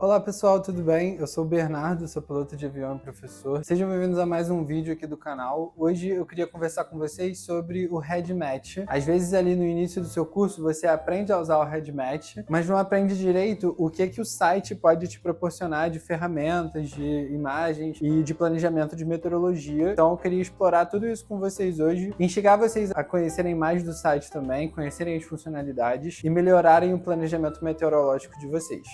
Olá pessoal, tudo bem? Eu sou o Bernardo, sou piloto de avião e professor. Sejam bem-vindos a mais um vídeo aqui do canal. Hoje eu queria conversar com vocês sobre o Head Match. Às vezes ali no início do seu curso você aprende a usar o Head Match, mas não aprende direito o que o site pode te proporcionar de ferramentas, de imagens e de planejamento de meteorologia. Então eu queria explorar tudo isso com vocês hoje, instigar vocês a conhecerem mais do site também, conhecerem as funcionalidades e melhorarem o planejamento meteorológico de vocês.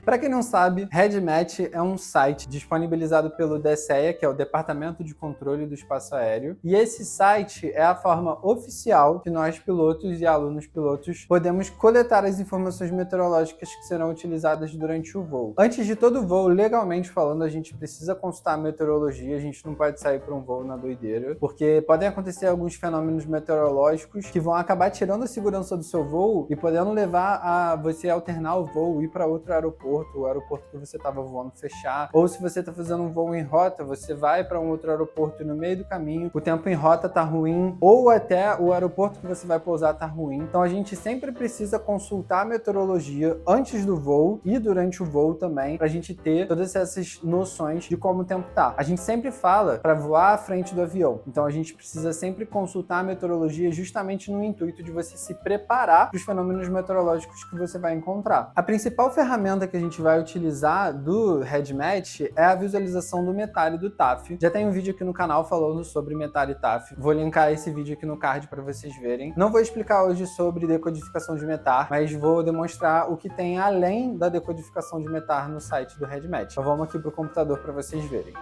Para quem não sabe, RedMatch é um site disponibilizado pelo DSEA, que é o Departamento de Controle do Espaço Aéreo, e esse site é a forma oficial que nós pilotos e alunos pilotos podemos coletar as informações meteorológicas que serão utilizadas durante o voo. Antes de todo voo, legalmente falando, a gente precisa consultar a meteorologia, a gente não pode sair para um voo na doideira, porque podem acontecer alguns fenômenos meteorológicos que vão acabar tirando a segurança do seu voo e podendo levar a você alternar o voo, ir para outro aeroporto, o aeroporto que você estava voando fechar, ou se você está fazendo um voo em rota, você vai para um outro aeroporto e no meio do caminho o tempo em rota tá ruim, ou até o aeroporto que você vai pousar tá ruim. Então a gente sempre precisa consultar a meteorologia antes do voo e durante o voo também, para a gente ter todas essas noções de como o tempo tá. A gente sempre fala para voar à frente do avião, então a gente precisa sempre consultar a meteorologia justamente no intuito de você se preparar para os fenômenos meteorológicos que você vai encontrar. A principal ferramenta que a gente vai utilizar do RedMatch é a visualização do METAR e do TAF. Já tem um vídeo aqui no canal falando sobre METAR e TAF. Vou linkar esse vídeo aqui no card para vocês verem. Não vou explicar hoje sobre decodificação de METAR, mas vou demonstrar o que tem além da decodificação de METAR no site do RedMatch. Então vamos aqui para o computador para vocês verem.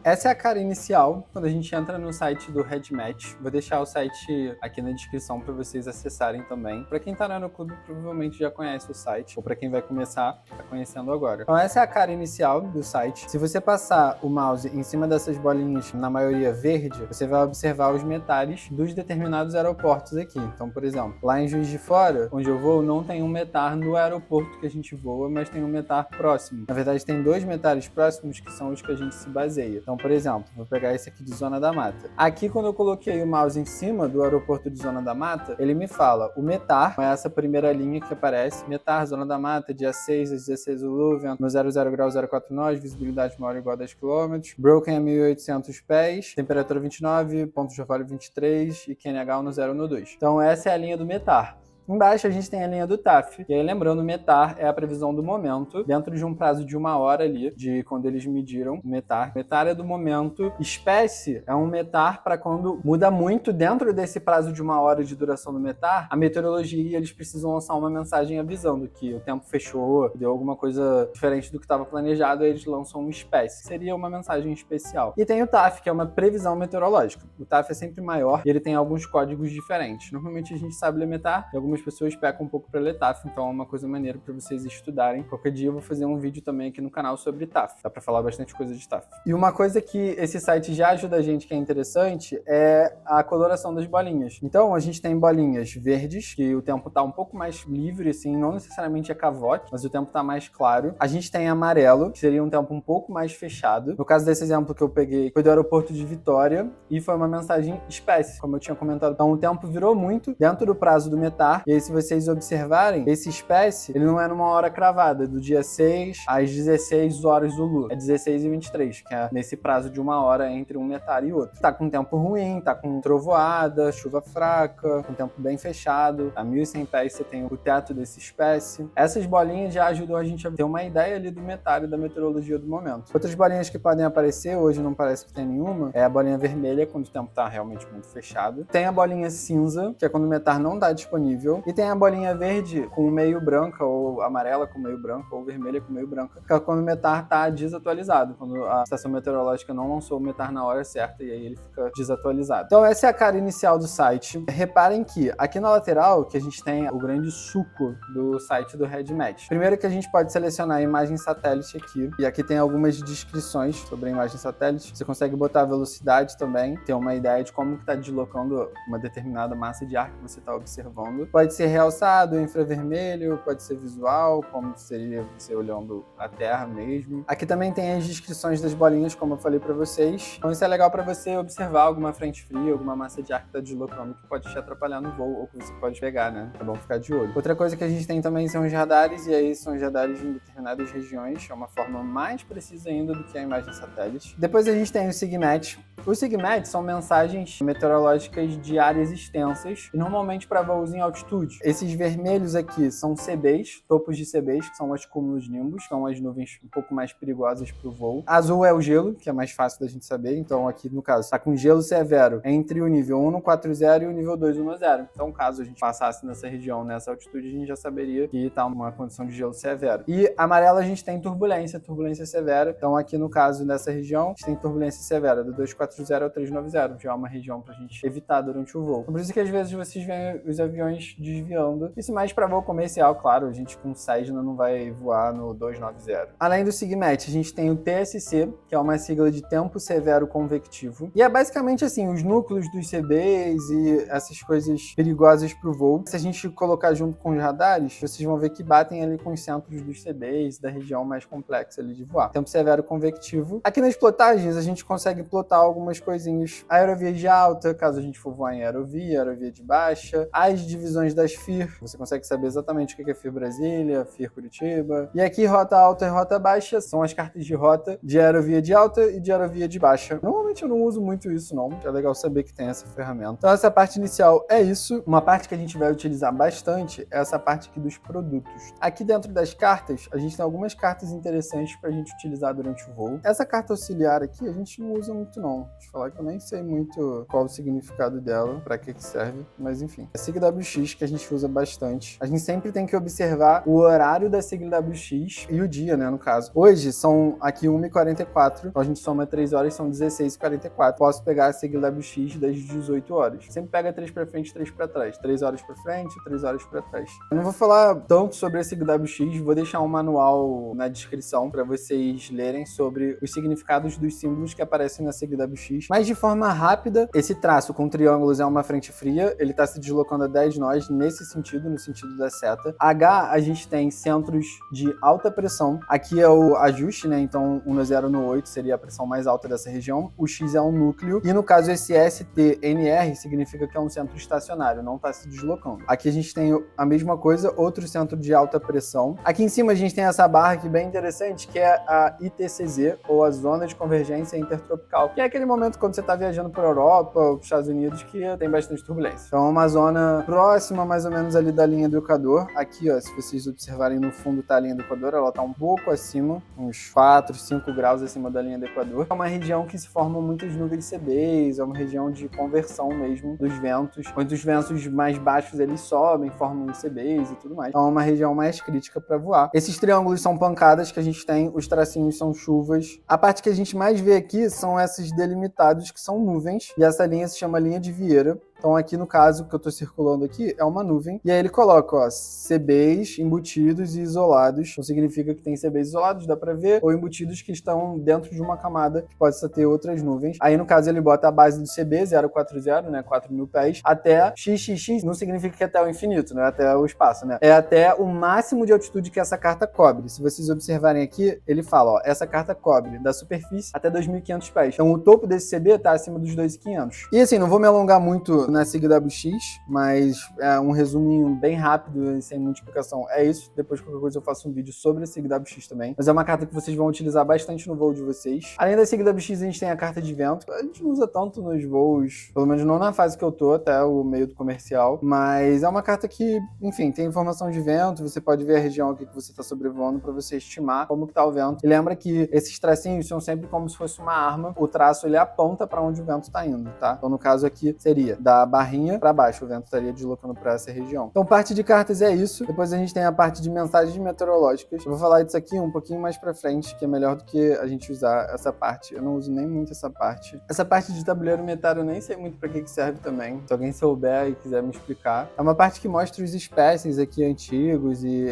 Essa é a cara inicial, quando a gente entra no site do RedMatch. Vou deixar o site aqui na descrição para vocês acessarem também. Para quem está no clube, provavelmente já conhece o site, ou para quem vai começar, está conhecendo agora. Então essa é a cara inicial do site. Se você passar o mouse em cima dessas bolinhas, na maioria verde, você vai observar os METARs dos determinados aeroportos aqui. Então, por exemplo, lá em Juiz de Fora, onde eu vou, não tem um METAR no aeroporto que a gente voa, mas tem um METAR próximo. Na verdade, tem dois METARs próximos que são os que a gente se baseia. Então, por exemplo, vou pegar esse aqui de Zona da Mata. Aqui, quando eu coloquei o mouse em cima do aeroporto de Zona da Mata, ele me fala o METAR, é essa primeira linha que aparece, METAR, Zona da Mata, dia 6 às 16 Zulu, vento no 00 grau 04 nós, visibilidade maior ou igual a 10 km, Broken a 1.800 pés, temperatura 29, ponto de orvalho 23 e QNH no 0 no 2. Então essa é a linha do METAR. Embaixo a gente tem a linha do TAF, e aí lembrando, o METAR é a previsão do momento, dentro de um prazo de 1 hora ali, de quando eles mediram o METAR. METAR é do momento, espécie é um METAR para quando muda muito dentro desse prazo de 1 hora de duração do METAR, a meteorologia eles precisam lançar uma mensagem avisando que o tempo fechou, deu alguma coisa diferente do que estava planejado, aí eles lançam uma espécie, que seria uma mensagem especial. E tem o TAF, que é uma previsão meteorológica. O TAF é sempre maior e ele tem alguns códigos diferentes. Normalmente a gente sabe ler METAR, e algumas pessoas pecam um pouco para ler TAF, então é uma coisa maneira para vocês estudarem. Qualquer dia eu vou fazer um vídeo também aqui no canal sobre TAF. Dá para falar bastante coisa de TAF. E uma coisa que esse site já ajuda a gente que é interessante é a coloração das bolinhas. Então a gente tem bolinhas verdes, que o tempo tá um pouco mais livre, assim, não necessariamente é cavote, mas o tempo tá mais claro. A gente tem amarelo, que seria um tempo um pouco mais fechado. No caso desse exemplo que eu peguei, foi do aeroporto de Vitória e foi uma mensagem espécie, como eu tinha comentado. Então o tempo virou muito dentro do prazo do METAR, e aí se vocês observarem, esse espécie, ele não é numa hora cravada, do dia 6 às 16 horas Zulu. É 16h23, que é nesse prazo de 1 hora entre um METAR e outro. Tá com tempo ruim, tá com trovoada, chuva fraca, com tempo bem fechado. A 1.100 pés você tem o teto desse espécie. Essas bolinhas já ajudam a gente a ter uma ideia ali do METAR e da meteorologia do momento. Outras bolinhas que podem aparecer, hoje não parece que tem nenhuma, é a bolinha vermelha, quando o tempo tá realmente muito fechado. Tem a bolinha cinza, que é quando o METAR não tá disponível. E tem a bolinha verde com meio branca, ou amarela com meio branca, ou vermelha com meio branca, que é quando o METAR está desatualizado, quando a estação meteorológica não lançou o METAR na hora certa e aí ele fica desatualizado. Então essa é a cara inicial do site. Reparem que aqui na lateral, que a gente tem o grande suco do site do RedMatch. Primeiro que a gente pode selecionar a imagem satélite aqui, e aqui tem algumas descrições sobre a imagem satélite. Você consegue botar a velocidade também, ter uma ideia de como que está deslocando uma determinada massa de ar que você está observando. Pode pode ser realçado, infravermelho, pode ser visual, como seria você olhando a Terra mesmo. Aqui também tem as descrições das bolinhas, como eu falei para vocês. Então isso é legal para você observar alguma frente fria, alguma massa de ar que está deslocando que pode te atrapalhar no voo ou que você pode pegar, né? É bom ficar de olho. Outra coisa que a gente tem também são os radares, e aí são os radares em determinadas regiões, é uma forma mais precisa ainda do que a imagem satélite. Depois a gente tem o SIGMET. Os SIGMET são mensagens meteorológicas de áreas extensas, e normalmente para voos em altitude. Esses vermelhos aqui são CBs, topos de CBs, que são os cúmulos nimbus, são as nuvens um pouco mais perigosas para o voo. Azul é o gelo, que é mais fácil da gente saber, então aqui no caso está com gelo severo entre o nível 140 e o nível 210. Então caso a gente passasse nessa região, nessa altitude, a gente já saberia que está uma condição de gelo severo. E amarelo a gente tem turbulência severa, então aqui no caso nessa região, a gente tem turbulência severa do 240 ao 390, já é uma região para a gente evitar durante o voo. Por isso que às vezes vocês veem os aviões desviando, isso mais para voo comercial, claro, a gente com Cessna não vai voar no 290. Além do SIGMET, a gente tem o TSC, que é uma sigla de Tempo Severo Convectivo, e é basicamente assim, os núcleos dos CBs e essas coisas perigosas para o voo. Se a gente colocar junto com os radares, vocês vão ver que batem ali com os centros dos CBs, da região mais complexa ali de voar. Tempo Severo Convectivo. Aqui nas plotagens, a gente consegue plotar algumas coisinhas. Aerovia de alta, caso a gente for voar em aerovia de baixa. As divisões das FIR, você consegue saber exatamente o que é FIR Brasília, FIR Curitiba. E aqui, rota alta e rota baixa, são as cartas de rota de aerovia de alta e de aerovia de baixa. Normalmente eu não uso muito isso, não. É legal saber que tem essa ferramenta. Então, essa parte inicial é isso. Uma parte que a gente vai utilizar bastante é essa parte aqui dos produtos. Aqui dentro das cartas, a gente tem algumas cartas interessantes para a gente utilizar durante o voo. Essa carta auxiliar aqui, a gente não usa muito, não. Deixa eu falar que eu nem sei muito qual o significado dela, para que serve, mas enfim. A sigla WX que a gente usa bastante. A gente sempre tem que observar o horário da sigla WX e o dia, né, no caso. Hoje são aqui 1h44, então a gente soma 3 horas, são 16h44. Posso pegar a sigla WX das 18 horas. Sempre pega 3 para frente, 3 para trás. 3 horas para frente, 3 horas para trás. Eu não vou falar tanto sobre a sigla WX, vou deixar um manual na descrição para vocês lerem sobre os significados dos símbolos que aparecem na sigla WX. Mas de forma rápida, esse traço com triângulos é uma frente fria, ele está se deslocando a 10 nós nesse sentido, no sentido da seta. H, a gente tem centros de alta pressão. Aqui é o ajuste, né? Então, 1 no 0 no 8 seria a pressão mais alta dessa região. O X é um núcleo. E no caso, esse STNR significa que é um centro estacionário, não está se deslocando. Aqui a gente tem a mesma coisa, outro centro de alta pressão. Aqui em cima a gente tem essa barra aqui bem interessante, que é a ITCZ, ou a Zona de Convergência Intertropical, que é aquele momento quando você está viajando para a Europa ou para os Estados Unidos que tem bastante turbulência. Então é uma zona próxima, mais ou menos ali da linha do Equador. Aqui, ó, se vocês observarem no fundo tá a linha do Equador, ela tá um pouco acima, uns 4, 5 graus acima da linha do Equador. É uma região que se formam muitas nuvens CBs, é uma região de conversão mesmo dos ventos. Muitos ventos mais baixos eles sobem, formam CBs e tudo mais. Então é uma região mais crítica para voar. Esses triângulos são pancadas que a gente tem, os tracinhos são chuvas. A parte que a gente mais vê aqui são esses delimitados que são nuvens, e essa linha se chama linha de Vieira. Então aqui no caso que eu estou circulando aqui é uma nuvem, e aí ele coloca, ó, CBs embutidos e isolados. Então significa que tem CBs isolados, dá para ver, ou embutidos que estão dentro de uma camada que pode ter outras nuvens. Aí no caso ele bota a base do CB 040, né, 4.000 pés, até XXX, não significa que é até o infinito, não é até o espaço, né? É até o máximo de altitude que essa carta cobre. Se vocês observarem aqui, ele fala, ó, essa carta cobre da superfície até 2.500 pés. Então o topo desse CB está acima dos 2.500. E assim, não vou me alongar muito na sigla WX, mas é um resuminho bem rápido e sem muita explicação. É isso. Depois qualquer coisa eu faço um vídeo sobre a sigla WX também. Mas é uma carta que vocês vão utilizar bastante no voo de vocês. Além da sigla WX, a gente tem a carta de vento. A gente não usa tanto nos voos, pelo menos não na fase que eu tô, até o meio do comercial. Mas é uma carta que, enfim, tem informação de vento. Você pode ver a região aqui que você está sobrevoando para você estimar como que tá o vento. E lembra que esses tracinhos são sempre como se fosse uma arma. O traço ele aponta para onde o vento está indo, tá? Então no caso aqui seria da barrinha para baixo, o vento estaria deslocando para essa região. Então parte de cartas é isso. Depois a gente tem a parte de mensagens meteorológicas. Eu vou falar disso aqui um pouquinho mais para frente, que é melhor do que a gente usar essa parte. Eu não uso nem muito essa parte. Essa parte de tabuleiro metário eu nem sei muito para que serve também. Se alguém souber e quiser me explicar. É uma parte que mostra os espécies aqui antigos e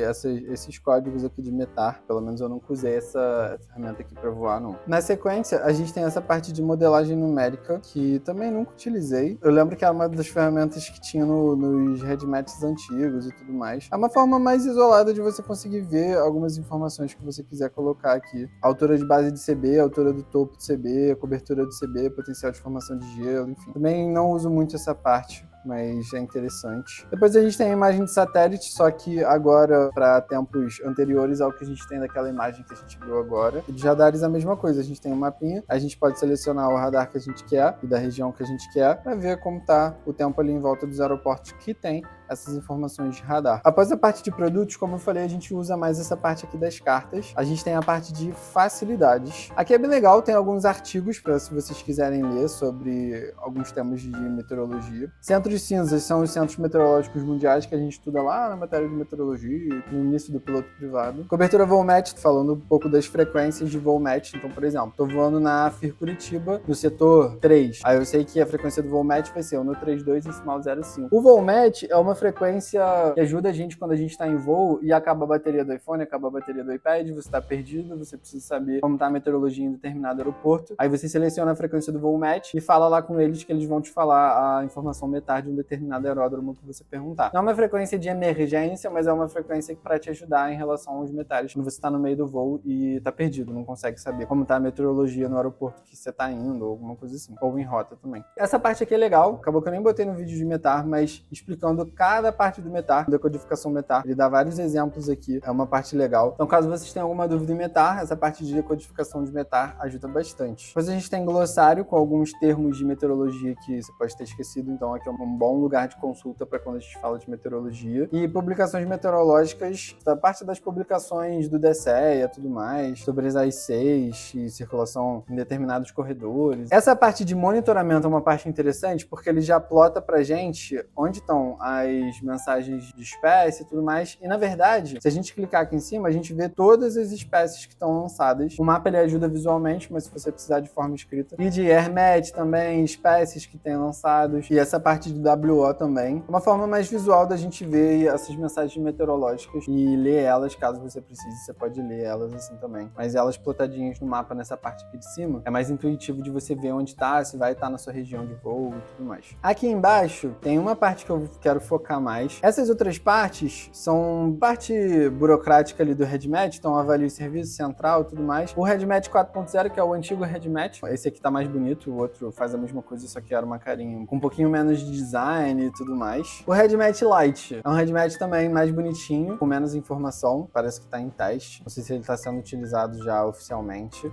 esses códigos aqui de metar. Pelo menos eu nunca usei essa ferramenta aqui para voar, não. Na sequência, a gente tem essa parte de modelagem numérica, que também nunca utilizei. Eu lembro que a uma das ferramentas que tinha nos RedMats antigos e tudo mais. É uma forma mais isolada de você conseguir ver algumas informações que você quiser colocar aqui. Altura de base de CB, altura do topo de CB, cobertura do CB, potencial de formação de gelo, enfim. Também não uso muito essa parte, mas é interessante. Depois a gente tem a imagem de satélite, só que agora para tempos anteriores ao que a gente tem daquela imagem que a gente viu agora. De radares a mesma coisa, a gente tem um mapinha, a gente pode selecionar o radar que a gente quer e da região que a gente quer para ver como tá o tempo ali em volta dos aeroportos que tem essas informações de radar. Após a parte de produtos, como eu falei, a gente usa mais essa parte aqui das cartas. A gente tem a parte de facilidades. Aqui é bem legal, tem alguns artigos para se vocês quiserem ler sobre alguns temas de meteorologia. Centros cinzas são os centros meteorológicos mundiais que a gente estuda lá na matéria de meteorologia, no início do piloto privado. Cobertura VOLMAT, falando um pouco das frequências de VOLMAT. Então, por exemplo, estou voando na FIR Curitiba, no setor 3. Aí eu sei que a frequência do VOLMAT vai ser o no 32 decimal 05. O VOLMAT é uma frequência que ajuda a gente quando a gente está em voo e acaba a bateria do iPhone, acaba a bateria do iPad, você está perdido, você precisa saber como está a meteorologia em determinado aeroporto. Aí você seleciona a frequência do VOLMAT e fala lá com eles que eles vão te falar a informação METAR de um determinado aeródromo que você perguntar. Não é uma frequência de emergência, mas é uma frequência para te ajudar em relação aos METARs quando você está no meio do voo e está perdido, não consegue saber como está a meteorologia no aeroporto que você está indo ou alguma coisa assim, ou em rota também. Essa parte aqui é legal, acabou que eu nem botei no vídeo de METAR, mas explicando cada parte do METAR, da codificação METAR. Ele dá vários exemplos aqui, é uma parte legal. Então, caso vocês tenham alguma dúvida em METAR, essa parte de decodificação de METAR ajuda bastante. Depois a gente tem glossário com alguns termos de meteorologia que você pode ter esquecido, então aqui é um bom lugar de consulta para quando a gente fala de meteorologia. E publicações meteorológicas, da parte das publicações do DCEA e tudo mais, sobre as AICs e circulação em determinados corredores. Essa parte de monitoramento é uma parte interessante porque ele já plota pra gente onde estão as mensagens de espécie e tudo mais. E, na verdade, se a gente clicar aqui em cima, a gente vê todas as espécies que estão lançadas. O mapa ele ajuda visualmente, mas se você precisar de forma escrita. E de Hermet também, espécies que tem lançados. E essa parte de WO também. Uma forma mais visual da gente ver essas mensagens meteorológicas e ler elas, caso você precise. Você pode ler elas assim também. Mas elas plotadinhas no mapa nessa parte aqui de cima, é mais intuitivo de você ver onde está, se vai estar na sua região de voo e tudo mais. Aqui embaixo tem uma parte que eu quero focar mais. Essas outras partes são parte burocrática ali do RedMat, então avalia o serviço central e tudo mais. O RedMat 4.0, que é o antigo RedMat, esse aqui tá mais bonito, o outro faz a mesma coisa, só que era uma carinha com um pouquinho menos de design e tudo mais. O RedMat Lite é um RedMat também mais bonitinho, com menos informação, parece que tá em teste. Não sei se ele tá sendo utilizado já oficialmente.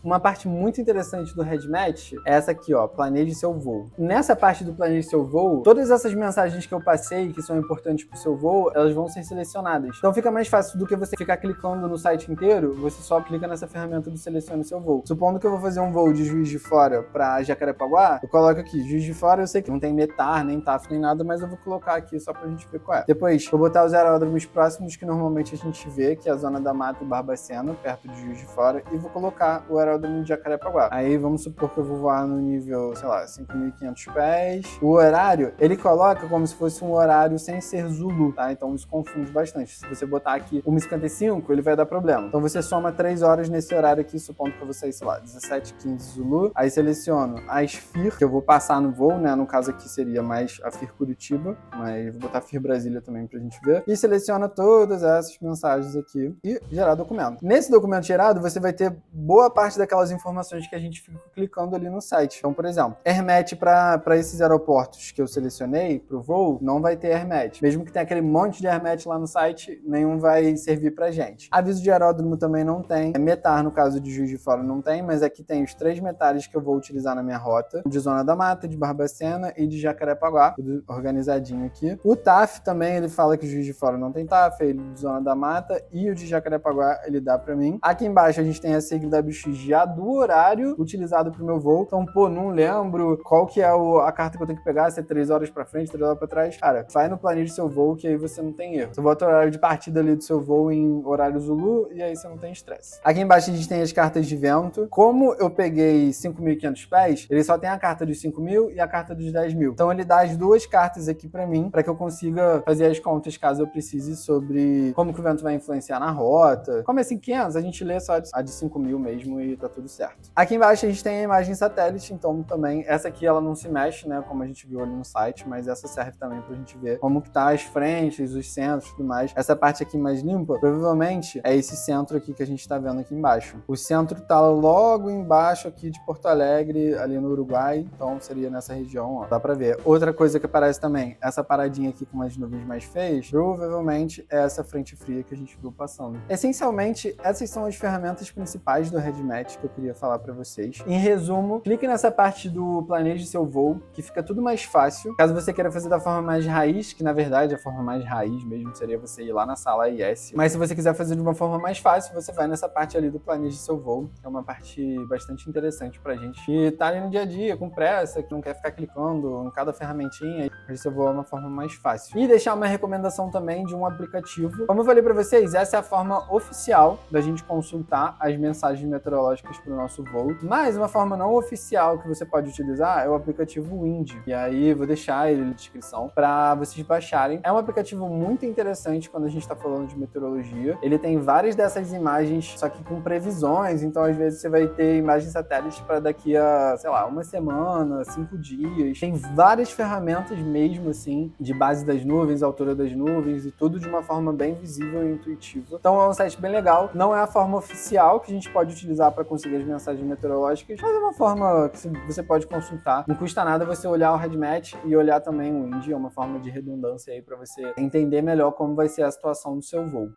Uma parte muito interessante do RedMat é essa aqui, ó, planeje seu voo. Nessa parte do planeje seu voo, todas essas mensagens que eu passei, que são importantes pro seu voo, elas vão ser selecionadas. Então fica mais fácil do que você ficar clicando no site inteiro, você só clica nessa ferramenta do selecione seu voo. Supondo que eu vou fazer um voo de Juiz de Fora pra Jacarepaguá, eu coloco aqui, Juiz de Fora, eu sei que não tem METAR, nem TAF, nem nada, mas eu vou colocar aqui só pra gente ver qual é. Depois, vou botar os aeródromos próximos que normalmente a gente vê, que é a Zona da Mata e Barbacena, perto de Juiz de Fora, e vou colocar o aeródromo de Jacarepaguá. Aí vamos supor que eu vou voar no nível, sei lá, 5.500 pés. O horário, ele coloca como se fosse um horário sem ser Zulu, tá? Então isso confunde bastante. Se você botar aqui 1h55, ele vai dar problema. Então você soma 3 horas nesse horário aqui, supondo que eu vou sair, sei lá, 17h15 Zulu. Aí seleciono as FIR, que eu vou passar no voo, né? No caso aqui seria mais a FIR Curitiba, mas vou botar FIR Brasília também pra gente ver. E seleciona todas essas mensagens aqui e gerar documento. Nesse documento gerado, você vai ter boa parte daquelas informações que a gente fica clicando ali no site. Então, por exemplo, Hermet para esses aeroportos que eu selecionei pro voo, não vai ter Hermet. Mesmo que tenha aquele monte de Hermet lá no site, nenhum vai servir pra gente. Aviso de aeródromo também não tem. METAR, no caso de Juiz de Fora, não tem, mas aqui tem os 3 METARs que eu vou utilizar na minha rota, de Zona da Mata, de Barbacena e de Jacarepaguá, tudo organizadinho aqui. O TAF também, ele fala que Juiz de Fora não tem TAF, ele de Zona da Mata, e o de Jacarepaguá ele dá pra mim. Aqui embaixo a gente tem a sigla WX já do horário utilizado pro meu voo. Então, pô, não lembro qual que é a carta que eu tenho que pegar, se é 3 horas pra frente, 3 horas pra trás. Cara, vai no planejo seu voo que aí você não tem erro. Você bota o horário de partida ali do seu voo em horário Zulu e aí você não tem estresse. Aqui embaixo a gente tem as cartas de vento. Como eu peguei 5.500 pés, ele só tem a carta dos 5.000 e a carta dos 10.000. Então ele dá as 2 cartas aqui pra mim, pra que eu consiga fazer as contas caso eu precise sobre como que o vento vai influenciar na rota. Como é 500, a gente lê só a de 5.000 mesmo e tá tudo certo. Aqui embaixo a gente tem a imagem satélite, então também, essa aqui ela não se mexe, né, como a gente viu ali no site, mas essa serve também pra gente ver como que tá as frentes, os centros e tudo mais. Essa parte aqui mais limpa, provavelmente é esse centro aqui que a gente tá vendo aqui embaixo. O centro tá logo embaixo aqui de Porto Alegre, ali no Uruguai, então seria nessa região, ó. Dá pra ver. Outra coisa que aparece também, essa paradinha aqui com umas nuvens mais feias, provavelmente é essa frente fria que a gente viu passando. Essencialmente, essas são as ferramentas principais do RedMatch que eu queria falar pra vocês. Em resumo, clique nessa parte do planeje seu voo, que fica tudo mais fácil. Caso você queira fazer da forma mais raiz, que na verdade a forma mais raiz mesmo seria você ir lá na sala IS. Mas se você quiser fazer de uma forma mais fácil, você vai nessa parte ali do planeje seu voo. É uma parte bastante interessante pra gente que tá ali no dia a dia, com pressa, que não quer ficar clicando em cada ferramentinha. Planeje seu voo é uma forma mais fácil. E deixar uma recomendação também de um aplicativo. Como eu falei pra vocês, essa é a forma oficial da gente consultar as mensagens meteorológicas pro nosso voo. Mas uma forma não oficial que você pode utilizar é o aplicativo Wind. E aí vou deixar ele na descrição para vocês baixarem. É um aplicativo muito interessante quando a gente está falando de meteorologia. Ele tem várias dessas imagens, só que com previsões. Então às vezes você vai ter imagens satélites para daqui a, sei lá, uma semana, 5 dias. Tem várias ferramentas mesmo assim, de base das nuvens, altura das nuvens e tudo de uma forma bem visível e intuitiva. Então é um site bem legal. Não é a forma oficial que a gente pode utilizar para conseguir as mensagens meteorológicas, mas é uma forma que você pode consultar. Não custa nada você olhar o RedMatch e olhar também o Wind, é uma forma de redundância aí para você entender melhor como vai ser a situação do seu voo.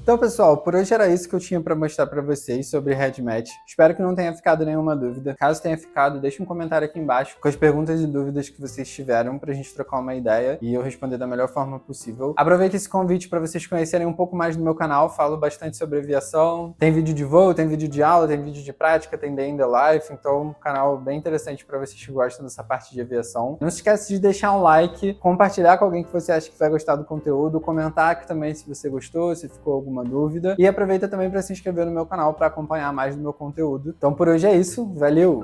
Então, pessoal, por hoje era isso que eu tinha para mostrar para vocês sobre RedMatch. Espero que não tenha ficado nenhuma dúvida. Caso tenha ficado, deixe um comentário aqui embaixo com as perguntas e dúvidas que vocês tiveram pra gente trocar uma ideia e eu responder da melhor forma possível. Aproveita esse convite para vocês conhecerem um pouco mais do meu canal. Falo bastante sobre aviação. Tem vídeo de voo, tem vídeo de aula, tem vídeo de prática, tem Day in the Life. Então, um canal bem interessante para vocês que gostam dessa parte de aviação. Não se esqueça de deixar um like, compartilhar com alguém que você acha que vai gostar do conteúdo, comentar aqui também se você gostou, se ficou alguma dúvida. E aproveita também para se inscrever no meu canal para acompanhar mais do meu conteúdo. Então por hoje é isso. Valeu!